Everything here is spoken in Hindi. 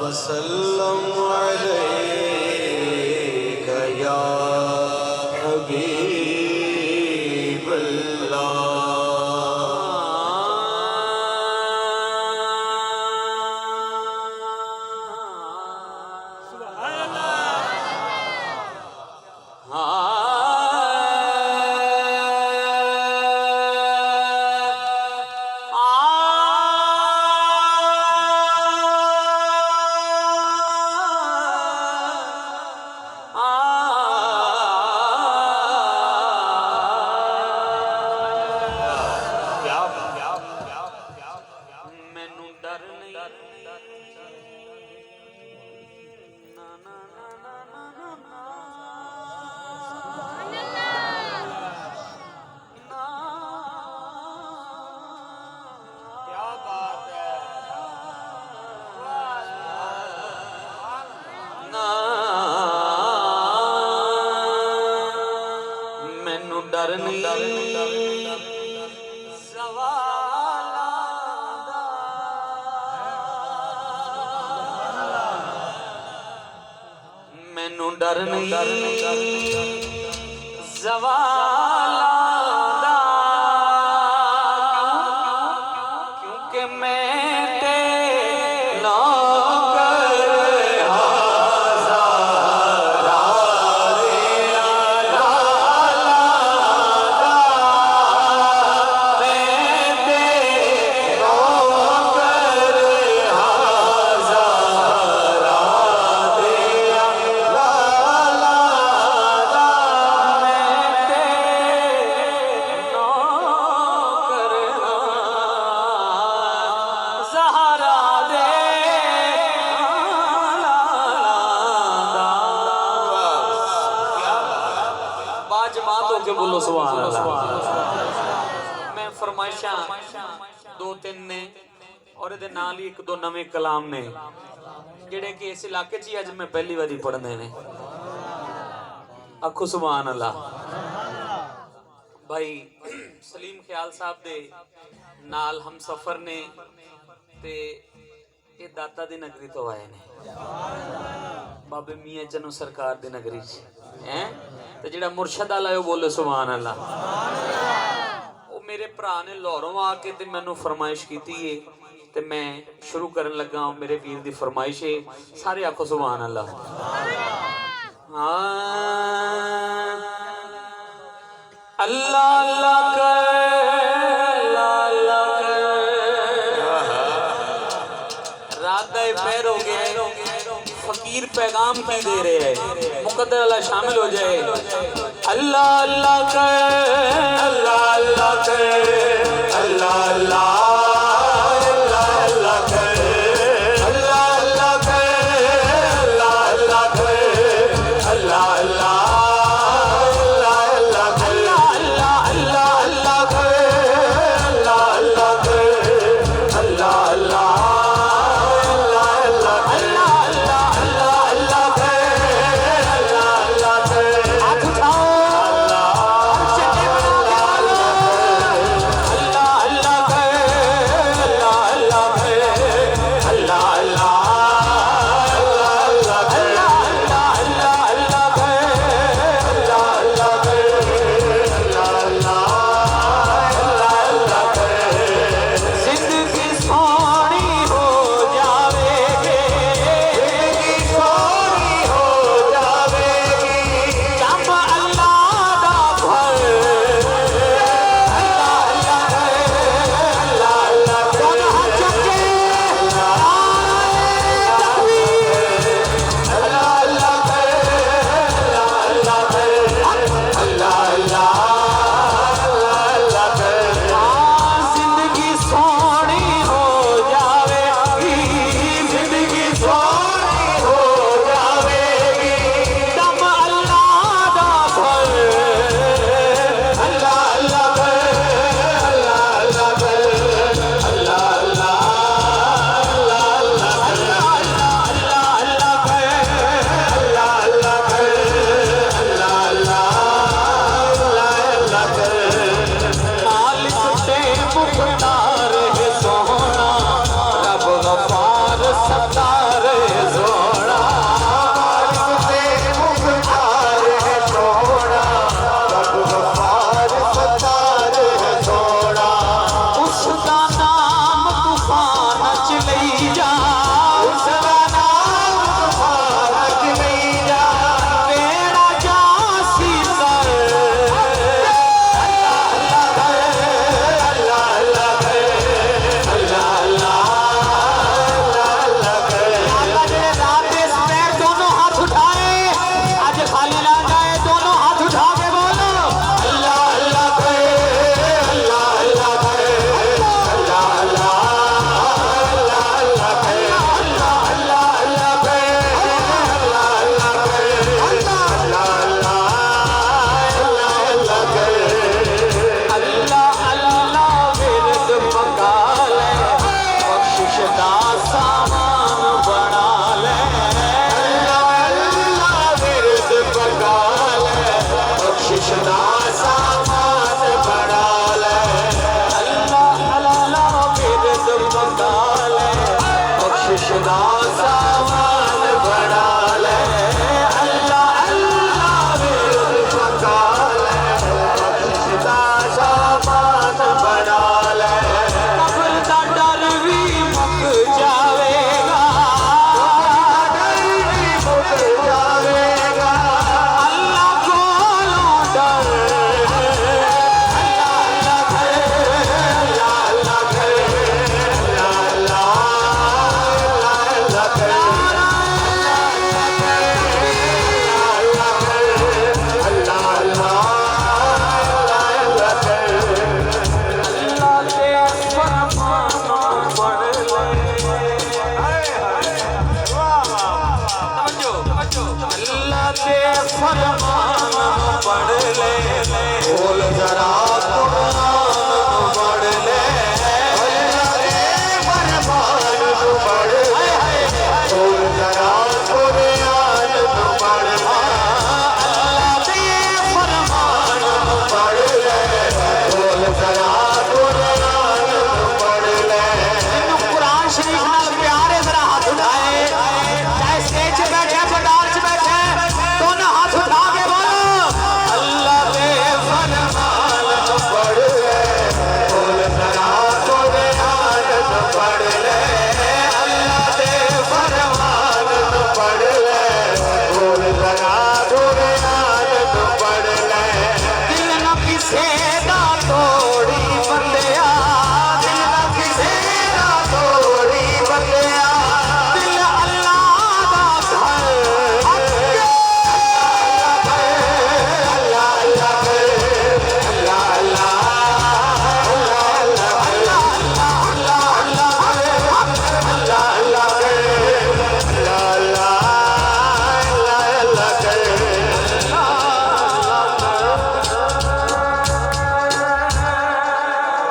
वसल्लम अलैका या हबीब मैनू डर नहीं मैनू डर नहीं ज़वाला दा क्योंकि मैं तेरा बोलो सुभान अल्लाह। मैं फरमाइशा दो तीन ने और इहदे नाल ही एक दो नवे कलाम ने जिहड़े कि इस इलाके च ही अज मैं पहली बारी पढ़ने ने। आखो सुभान अल्लाह। भाई सलीम ख्याल साहब दे नाल हम सफर ने ते ये दाता दी नगरी तो आए ने बाबे मियां चनो सरकार दी नगरी हैं ते जिहड़ा मुर्शद आला है बोले सुभान अल्लाह। वो मेरे भरा ने लाहौरों आके ते मैनू फरमाइश की है ते मैं शुरू करन लगा। मेरे वीर दी फरमाइश है सारे आखो सुभान अल्लाह। अल्लाह अल्लाह कर रात का पैर हो गए फकीर पैगाम की दे रहे हैं मुकद्दर अल्लाह शामिल हो जाए। अल्लाह अल्लाह कर अल्लाह